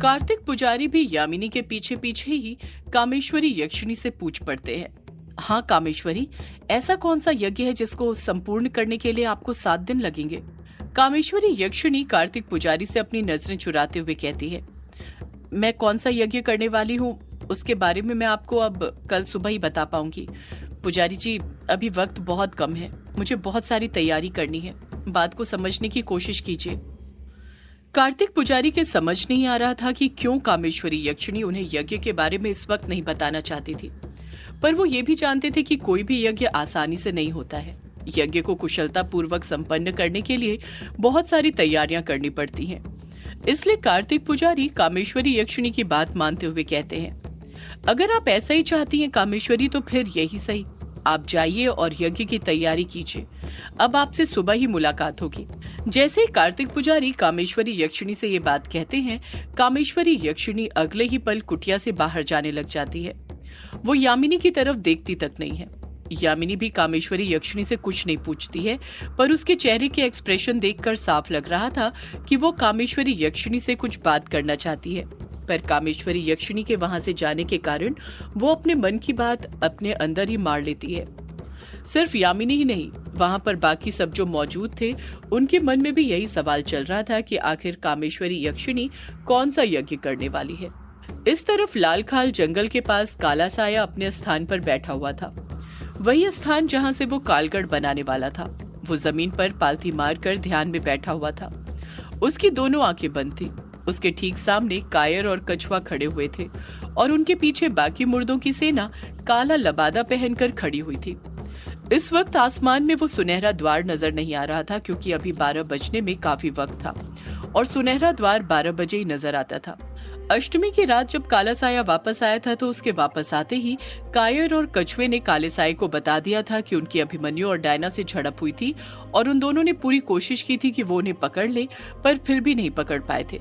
कार्तिक पुजारी भी यामिनी के पीछे पीछे ही कामेश्वरी यक्षिणी से पूछ पड़ते हैं। हाँ कामेश्वरी, ऐसा कौन सा यज्ञ है जिसको संपूर्ण करने के लिए आपको 7 दिन लगेंगे? कामेश्वरी यक्षिणी कार्तिक पुजारी से अपनी नजरें चुराते हुए कहती है, मैं कौन सा यज्ञ करने वाली हूँ उसके बारे में मैं आपको अब कल सुबह ही बता पाऊंगी। पुजारी जी, अभी वक्त बहुत कम है, मुझे बहुत सारी तैयारी करनी है, बात को समझने की कोशिश कीजिए। कार्तिक पुजारी के समझ नहीं आ रहा था कि क्यों कामेश्वरी यक्षिणी उन्हें यज्ञ के बारे में इस वक्त नहीं बताना चाहती थी, पर वो ये भी जानते थे कि कोई भी यज्ञ आसानी से नहीं होता है। यज्ञ को कुशलता पूर्वक संपन्न करने के लिए बहुत सारी तैयारियां करनी पड़ती हैं। इसलिए कार्तिक पुजारी कामेश्वरी यक्षिणी की बात मानते हुए कहते हैं, अगर आप ऐसा ही चाहती हैं कामेश्वरी, तो फिर यही सही, आप जाइए और यज्ञ की तैयारी कीजिए। अब आपसे सुबह ही मुलाकात होगी। जैसे ही कार्तिक पुजारी कामेश्वरी यक्षिणी से ये बात कहते हैं, कामेश्वरी यक्षिणी अगले ही पल कुटिया से बाहर जाने लग जाती है। वो यामिनी की तरफ देखती तक नहीं है। यामिनी भी कामेश्वरी यक्षिणी से कुछ नहीं पूछती है, पर उसके चेहरे के एक्सप्रेशन देखकर साफ लग रहा था कि वो कामेश्वरी यक्षिणी से कुछ बात करना चाहती है। पर कामेश्वरी यक्षिणी के वहां से जाने के कारण वो अपने मन की बात अपने अंदर ही मार लेती है। सिर्फ यामिनी ही नहीं, वहां पर बाकी सब जो मौजूद थे उनके मन में भी यही सवाल चल रहा था कि आखिर कामेश्वरी यक्षिणी कौन सा यज्ञ करने वाली है। इस तरफ लालखाल जंगल के पास काला साया अपने स्थान पर बैठा हुआ था, वही स्थान जहां से वो कालगढ़ बनाने वाला था। वो जमीन पर पालथी मारकर ध्यान में बैठा हुआ था। उसकी दोनों आंखें बंद थी। उसके ठीक सामने कायर और कछुआ खड़े हुए थे और उनके पीछे बाकी मुर्दों की सेना काला लबादा पहनकर खड़ी हुई थी। इस वक्त आसमान में वो सुनहरा द्वार नजर नहीं आ रहा था, क्योंकि अभी 12 बजने में काफी वक्त था और सुनहरा द्वार 12 बजे ही नजर आता था। अष्टमी की रात जब काला साया वापस आया था, तो उसके वापस आते ही कायर और कछुए ने काले साये को बता दिया था कि उनकी अभिमन्यु और डायना से झड़प हुई थी और उन दोनों ने पूरी कोशिश की थी कि वो उन्हें पकड़ ले, पर फिर भी नहीं पकड़ पाए थे।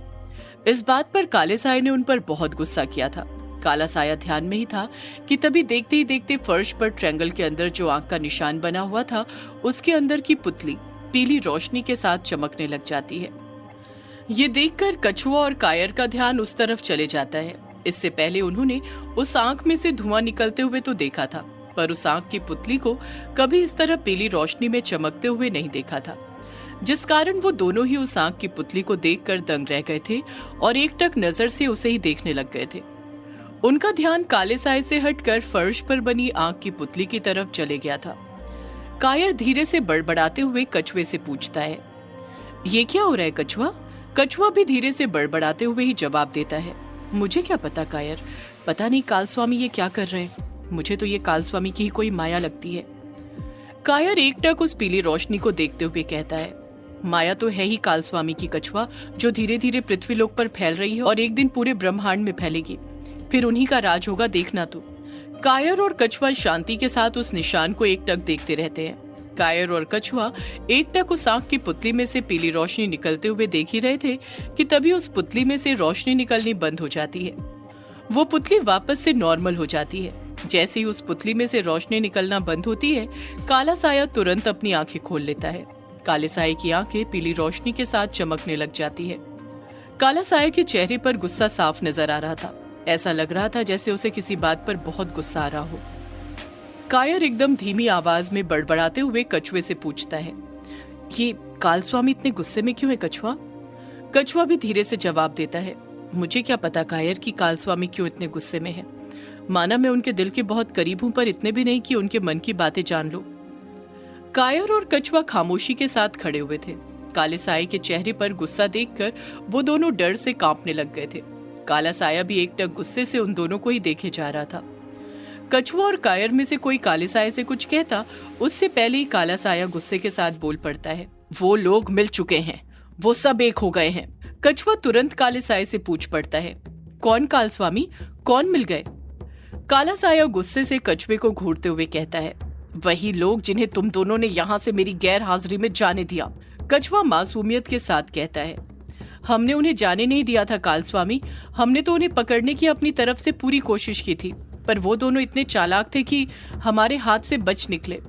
इस बात पर काले साये ने उन पर बहुत गुस्सा किया था। काला साया ध्यान में ही था कि तभी देखते ही देखते फर्श पर ट्रायंगल के अंदर जो आंख का निशान बना हुआ था, उसके अंदर की पुतली पीली रोशनी के साथ चमकने लग जाती है। ये देखकर कछुआ और कायर का ध्यान उस तरफ चले जाता है। इससे पहले उन्होंने उस आंख में से धुआं निकलते हुए तो देखा था, पर उस आंख की पुतली को कभी इस तरह पीली रोशनी में चमकते हुए नहीं देखा था, जिस कारण वो दोनों ही उस आंख की पुतली को देखकर दंग रह गए थे और एकटक नजर से उसे ही देखने लग गए थे। उनका ध्यान काले साये से हटकर फर्श पर बनी आंख की पुतली की तरफ चले गया था। कायर धीरे से बड़बड़ाते हुए कछुए से पूछता है, ये क्या हो रहा है कछुआ? कछुआ भी धीरे से बड़बड़ाते हुए ही जवाब देता है, मुझे क्या पता कायर, पता नहीं कालस्वामी ये क्या कर रहे हैं, मुझे तो ये कालस्वामी की ही कोई माया लगती है। कायर एकटक उस पीली रोशनी को देखते हुए कहता है, माया तो है ही कालस्वामी की कछुआ, जो धीरे धीरे पृथ्वीलोक पर फैल रही है और एक दिन पूरे ब्रह्मांड में फैलेगी, फिर उन्हीं का राज होगा, देखना तो। कायर और कछुआ शांति के साथ उस निशान को एकटक देखते रहते हैं। कायर और कछुआ एकटक उस आंख की पुतली में से पीली रोशनी निकलते हुए देख ही रहे थे कि तभी उस पुतली में से रोशनी निकलनी बंद हो जाती है। वो पुतली वापस से नॉर्मल हो जाती है। जैसे ही उस पुतली में से रोशनी निकलना बंद होती है, काला साया तुरंत अपनी आंखें खोल लेता है। काले साये की आंखें पीली रोशनी के साथ चमकने लग जाती है। काला साये के चेहरे पर गुस्सा साफ नजर आ रहा था। ऐसा लग रहा था जैसे उसे किसी बात पर बहुत गुस्सा आ रहा हो। कायर एकदम धीमी आवाज में बड़बड़ाते हुए कछुए से पूछता है, ये कालस्वामी इतने गुस्से में क्यों है कछुआ? कछुआ भी धीरे से जवाब देता है, मुझे क्या पता कायर कि कालस्वामी क्यों इतने गुस्से में है। माना मैं उनके दिल के बहुत करीब हूं, पर इतने भी नहीं कि उनके मन की बातें जान लो। कायर और कछुआ खामोशी के साथ खड़े हुए थे। काले साये के चेहरे पर गुस्सा देखकर वो दोनों डर से कांपने लग गए थे। काला साया भी एकटक गुस्से से उन दोनों को ही देखे जा रहा था। कछुआ और कायर में से कोई काले साये से कुछ कहता, उससे पहले ही काला साया गुस्से के साथ बोल पड़ता है, वो लोग मिल चुके हैं, वो सब एक हो गए हैं। कछुआ तुरंत काले साये से पूछ पड़ता है, कौन कालस्वामी, कौन मिल गए? काला साया गुस्से से कछुए को घूरते हुए कहता है, वही लोग जिन्हें तुम दोनों ने यहाँ से मेरी गैर हाजिरी में जाने दिया। कछुआ मासूमियत के साथ कहता है, हमने उन्हें जाने नहीं दिया था कालस्वामी, हमने तो उन्हें पकड़ने की अपनी तरफ से पूरी कोशिश की थी, पर वो दोनों इतने चालाक थे कि हमारे हाथ से बच निकले।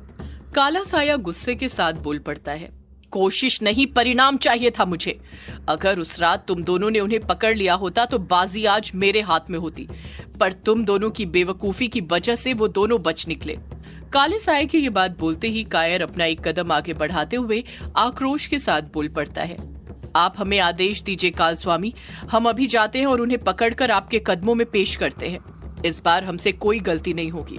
काला साया गुस्से के साथ बोल पड़ता है, कोशिश नहीं, परिणाम चाहिए था मुझे। अगर उस रात तुम दोनों ने उन्हें पकड़ लिया होता तो बाजी आज मेरे हाथ में होती, पर तुम दोनों की बेवकूफी की वजह से वो दोनों बच निकले। काले साये की ये बात बोलते ही कायर अपना एक कदम आगे बढ़ाते हुए आक्रोश के साथ बोल पड़ता है। आप हमें आदेश दीजिए काल स्वामी, हम अभी जाते हैं और उन्हें पकड़कर आपके कदमों में पेश करते हैं। इस बार हमसे कोई गलती नहीं होगी।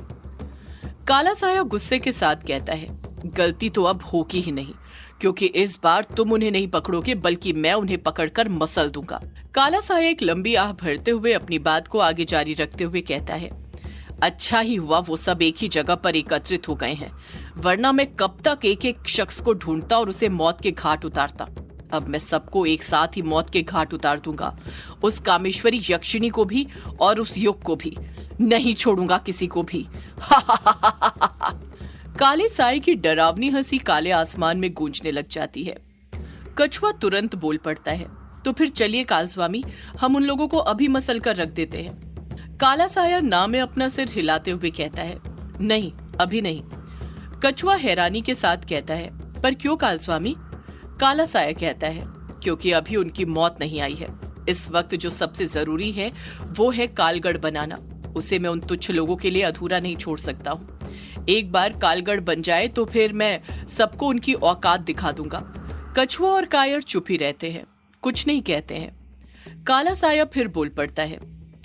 काला साया गुस्से के साथ कहता है, गलती तो अब होगी ही नहीं, क्योंकि इस बार तुम उन्हें नहीं पकड़ोगे बल्कि मैं उन्हें पकड़कर मसल दूंगा। काला साया एक लंबी आह भरते हुए अपनी बात को आगे जारी रखते हुए कहता है, अच्छा ही हुआ वो सब एक ही जगह पर एकत्रित हो गए हैं, वरना मैं कब तक एक एक शख्स को ढूंढता और उसे मौत के घाट उतारता। अब मैं सबको एक साथ ही मौत के घाट उतार दूंगा, उस कामेश्वरी यक्षिणी को भी और उस युग को भी, नहीं छोड़ूंगा किसी को भी। काले साये की डरावनी हंसी काले आसमान में गूंजने लग जाती है। कछुआ तुरंत बोल पड़ता है, तो फिर चलिए काल स्वामी, हम उन लोगों को अभी मसल कर रख देते हैं। काला साया ना में अपना सिर हिलाते हुए कहता है, नहीं अभी नहीं। कछुआ हैरानी के साथ कहता है, पर क्यों काल स्वामी? काला साया कहता है, क्योंकि अभी उनकी मौत नहीं आई है। इस वक्त जो सबसे जरूरी है वो है कालगढ़ बनाना, उसे मैं उन तुच्छ लोगों के लिए अधूरा नहीं छोड़ सकता हूँ। एक बार कालगढ़ बन जाए तो फिर मैं सबको उनकी औकात दिखा दूंगा। कछुआ और कायर चुप ही रहते हैं, कुछ नहीं कहते हैं। काला साया फिर बोल पड़ता है,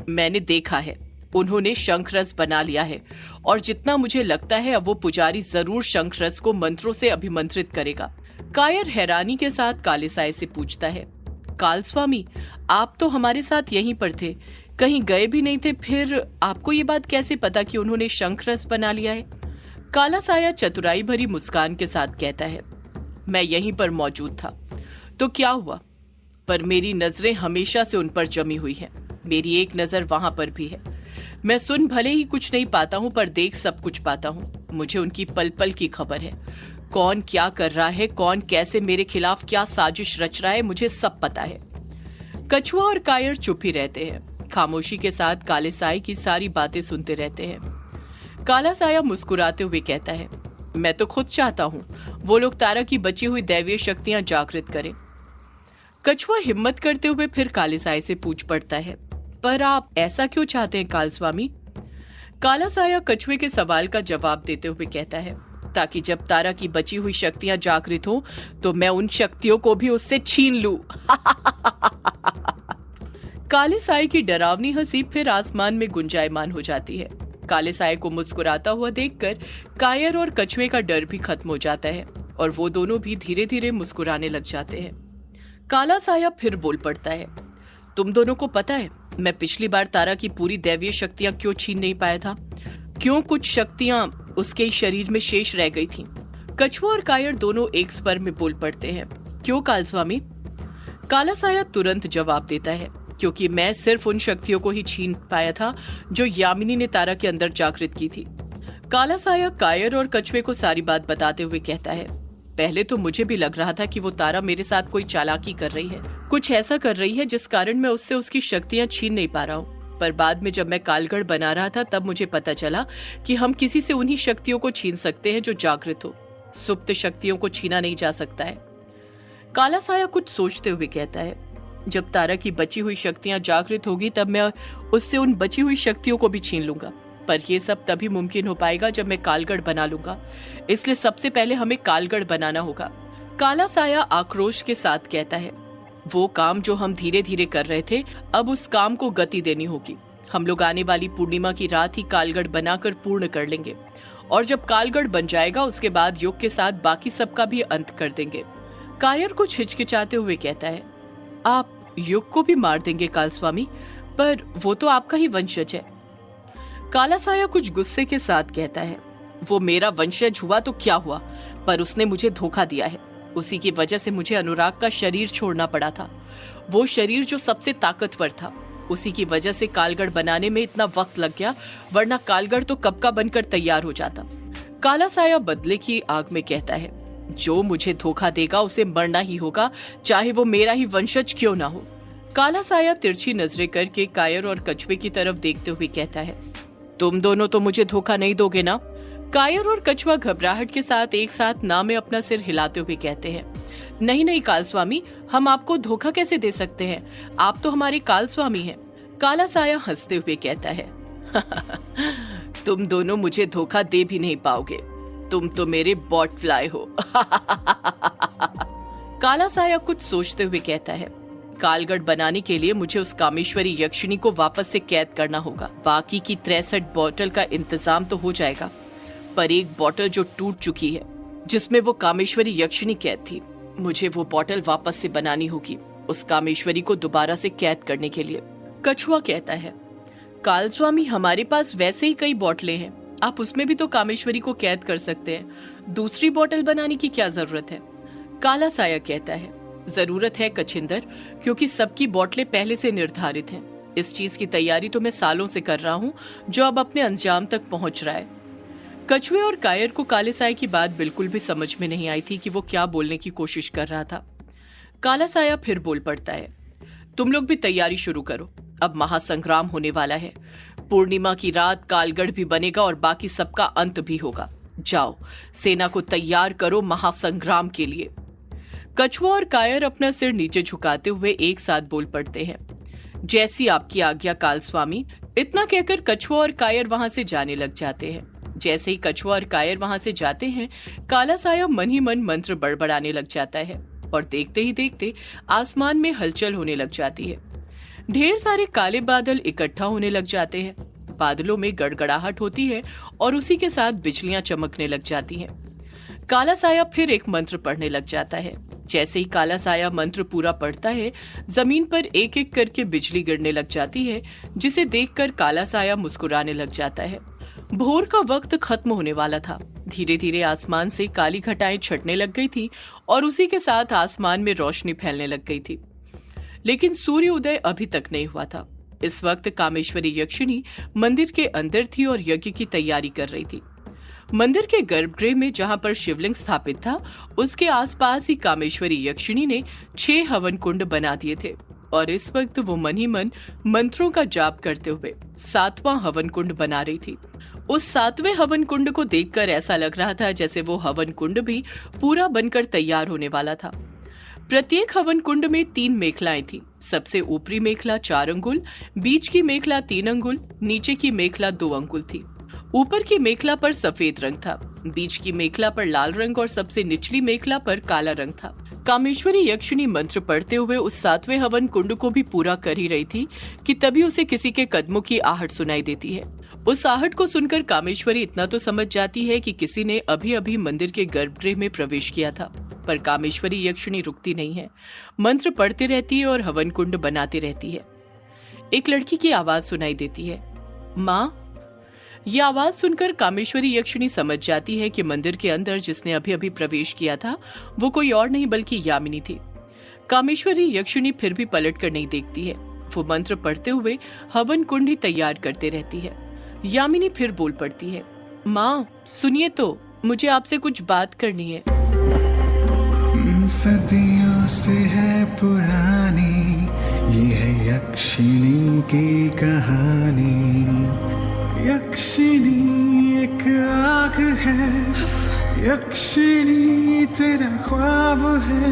मैंने देखा है, उन्होंने शंखरस बना लिया है और जितना मुझे लगता है अब वो पुजारी जरूर शंखरस को मंत्रों से अभिमंत्रित करेगा। कायर हैरानी के साथ काले साये से पूछता है, काल स्वामी आप तो हमारे साथ यहीं पर थे, कहीं गए भी नहीं थे, फिर आपको ये बात कैसे पता कि उन्होंने शंखरस बना लिया है? काला साया चतुराई भरी मुस्कान के साथ कहता है, मैं यहीं पर मौजूद था तो क्या हुआ, पर मेरी नजरें हमेशा से उन पर जमी हुई हैं। मेरी एक नजर वहां पर भी है। मैं सुन भले ही कुछ नहीं पाता हूं पर देख सब कुछ पाता हूं। मुझे उनकी पल पल की खबर है, कौन क्या कर रहा है, कौन कैसे मेरे खिलाफ क्या साजिश रच रहा है, मुझे सब पता है। कछुआ और कायर चुप ही रहते हैं, खामोशी के साथ काले साये की सारी बातें सुनते रहते हैं। काला साया मुस्कुराते हुए कहता है, मैं तो खुद चाहता हूँ वो लोग तारा की बची हुई दैवीय शक्तियां जागृत करें। कछुआ हिम्मत करते हुए फिर काले साये से पूछ पड़ता है, पर आप ऐसा क्यों चाहते हैं काल स्वामी? काला साया कछुए के सवाल का जवाब देते हुए कहता है, ताकि जब तारा की बची हुई शक्तियां जागृत हो तो मैं उन शक्तियों को भी उससे छीन लूं। काले साये की डरावनी हंसी फिर आसमान में गुंजायमान हो जाती है। काले साये को मुस्कुराता हुआ देखकर कायर और कछुए का डर भी खत्म हो जाता है और वो दोनों भी धीरे धीरे मुस्कुराने लग जाते हैं। काला साया फिर बोल पड़ता है, तुम दोनों को पता है मैं पिछली बार तारा की पूरी दैवीय शक्तियां क्यों छीन नहीं पाया था? क्यों कुछ शक्तियां उसके शरीर में शेष रह गई थीं? कछुआ और कायर दोनों एक स्वर में बोल पड़ते हैं, क्यों काल स्वामी? काला साया तुरंत जवाब देता है, क्योंकि मैं सिर्फ उन शक्तियों को ही छीन पाया था जो यामिनी ने तारा के अंदर जागृत की थी। काला साया कायर और कछुए को सारी बात बताते हुए कहता है, पहले तो मुझे भी लग रहा था कि वो तारा मेरे साथ कोई चालाकी कर रही है, कुछ ऐसा कर रही है जिस कारण मैं उससे उसकी शक्तियां छीन नहीं पा रहा हूँ। पर बाद में जब मैं कालगढ़ बना रहा था तब मुझे पता चला कि हम किसी से उन्हीं शक्तियों को छीन सकते हैं जो जागृत हो, सुप्त शक्तियों को छीना नहीं जा सकता है। काला साया कुछ सोचते हुए कहता है, जब तारा की बची हुई शक्तियां जागृत होगी तब मैं उससे उन बची हुई शक्तियों को भी छीन लूंगा, पर यह सब तभी मुमकिन हो पाएगा जब मैं कालगढ़ बना लूंगा, इसलिए सबसे पहले हमें कालगढ़ बनाना होगा। काला साया आक्रोश के साथ कहता है, वो काम जो हम धीरे धीरे कर रहे थे अब उस काम को गति देनी होगी। हम लोग आने वाली पूर्णिमा की रात ही कालगढ़ बनाकर पूर्ण कर लेंगे और जब कालगढ़ बन जाएगा उसके बाद योग के साथ बाकी सबका भी अंत कर देंगे। कायर कुछ हिचकिचाते हुए कहता है, आप युग को भी मार देंगे काल स्वामी, पर वो तो आपका ही वंशज है। काला साया कुछ गुस्से के साथ कहता है, वो मेरा वंशज हुआ तो क्या हुआ, पर उसने मुझे धोखा दिया है। उसी की वजह से मुझे अनुराग का शरीर छोड़ना पड़ा था, वो शरीर जो सबसे ताकतवर था। उसी की वजह से कालगढ़ बनाने में इतना वक्त लग गया, वरना कालगढ़ तो कब का बनकर तैयार हो जाता। काला साया बदले की आग में कहता है, जो मुझे धोखा देगा उसे मरना ही होगा, चाहे वो मेरा ही वंशज क्यों ना हो। काला साया तिरछी नजरें करके कायर और कछुए की तरफ देखते हुए कहता है, तुम दोनों तो मुझे धोखा नहीं दोगे ना? कायर और कछुआ घबराहट के साथ एक साथ ना में अपना सिर हिलाते हुए कहते हैं, नहीं नहीं काल स्वामी, हम आपको धोखा कैसे दे सकते हैं, आप तो हमारे काल स्वामी हैं। काला साया हंसते हुए कहता है तुम दोनों मुझे धोखा दे भी नहीं पाओगे, तुम तो मेरे बॉट फ्लाई हो। काला साया कुछ सोचते हुए कहता है, कालगढ़ बनाने के लिए मुझे उस कामेश्वरी यक्षिणी को वापस से कैद करना होगा। बाकी की 63 बोतल का इंतजाम तो हो जाएगा, पर एक बोतल जो टूट चुकी है, जिसमें वो कामेश्वरी यक्षिणी कैद थी, मुझे वो बोतल वापस से बनानी होगी उस कामेश्वरी को दोबारा से कैद करने के लिए। कछुआ कहता है, काल स्वामी हमारे पास वैसे ही कई बोतलें हैं, आप उसमें भी तो कामेश्वरी को कैद कर सकते हैं, दूसरी बोतल बनाने की क्या जरूरत है। काला साया कहता है, जरूरत है कछिंदर, क्योंकि सबकी बोतलें पहले से निर्धारित हैं। इस चीज की तैयारी तो मैं सालों से कर रहा हूँ, जो अब अपने अंजाम तक पहुंच रहा है। कछुए और कायर को काले साये की बात बिल्कुल भी समझ में नहीं आई थी कि वो क्या बोलने की कोशिश कर रहा था। काला साया फिर बोल पड़ता है, तुम लोग भी तैयारी शुरू करो, अब महासंग्राम होने वाला है। पूर्णिमा की रात कालगढ़ भी बनेगा और बाकी सबका अंत भी होगा। जाओ, सेना को तैयार करो महासंग्राम के लिए। कछुआ और कायर अपना सिर नीचे झुकाते हुए एक साथ बोल पड़ते हैं, जैसी आपकी आज्ञा काल स्वामी। इतना कहकर कछुआ और कायर वहां से जाने लग जाते हैं। जैसे ही कछुआ और कायर वहां से जाते हैं, काला साया मन ही मन मंत्र बड़बड़ाने लग जाता है और देखते ही देखते आसमान में हलचल होने लग जाती है। ढेर सारे काले बादल इकट्ठा होने लग जाते हैं, बादलों में गड़गड़ाहट होती है और उसी के साथ बिजलियां चमकने लग जाती हैं। काला साया फिर एक मंत्र पढ़ने लग जाता है। जैसे ही काला साया मंत्र पूरा पढ़ता है, जमीन पर एक एक करके बिजली गिरने लग जाती है, जिसे देखकर काला साया मुस्कुराने लग जाता है। भोर का वक्त खत्म होने वाला था। धीरे धीरे आसमान से काली घटाएं छटने लग गई थी और उसी के साथ आसमान में रोशनी फैलने लग गई थी, लेकिन सूर्य उदय अभी तक नहीं हुआ था। इस वक्त कामेश्वरी यक्षिणी मंदिर के अंदर थी और यज्ञ की तैयारी कर रही थी। मंदिर के गर्भगृह में जहां पर शिवलिंग स्थापित था, उसके आसपास ही कामेश्वरी यक्षिणी ने 6 हवन कुंड बना दिए थे और इस वक्त वो मन ही मन मंत्रों का जाप करते हुए 7वां हवन कुंड बना रही थी। उस 7वें हवन कुंड को देखकर ऐसा लग रहा था जैसे वो हवन कुंड भी पूरा बनकर तैयार होने वाला था। प्रत्येक हवन कुंड में 3 मेखलाएं थी। सबसे ऊपरी मेखला 4 अंगुल, बीच की मेखला 3 अंगुल, नीचे की मेखला 2 अंगुल थी। ऊपर की मेखला पर सफेद रंग था, बीच की मेखला पर लाल रंग और सबसे निचली मेखला पर काला रंग था। कामेश्वरी यक्षिणी मंत्र पढ़ते हुए उस 7वें हवन कुंड को भी पूरा कर ही रही थी कि तभी उसे किसी के कदमों की आहट सुनाई देती है। उस आहट को सुनकर कामेश्वरी इतना तो समझ जाती है कि किसी ने अभी अभी मंदिर के गर्भगृह में प्रवेश किया था, पर कामेश्वरी यक्षिणी रुकती नहीं है, मंत्र पढ़ती रहती है और हवन कुंड बनाती रहती है। एक लड़की की आवाज सुनाई देती है, माँ। यह आवाज सुनकर कामेश्वरी यक्षिणी समझ जाती है कि मंदिर के अंदर जिसने अभी अभी प्रवेश किया था वो कोई और नहीं बल्कि यामिनी थी। कामेश्वरी यक्षिणी फिर भी पलट कर नहीं देखती है, वो मंत्र पढ़ते हुए हवन कुंड ही तैयार करते रहती है। यामिनी फिर बोल पड़ती है, माँ सुनिए तो, मुझे आपसे कुछ बात करनी है। सदियों से है पुरानी ये है यक्षिणी की कहानी। यक्षिणी एक आग है, यक्षिणी तेरा ख्वाब है।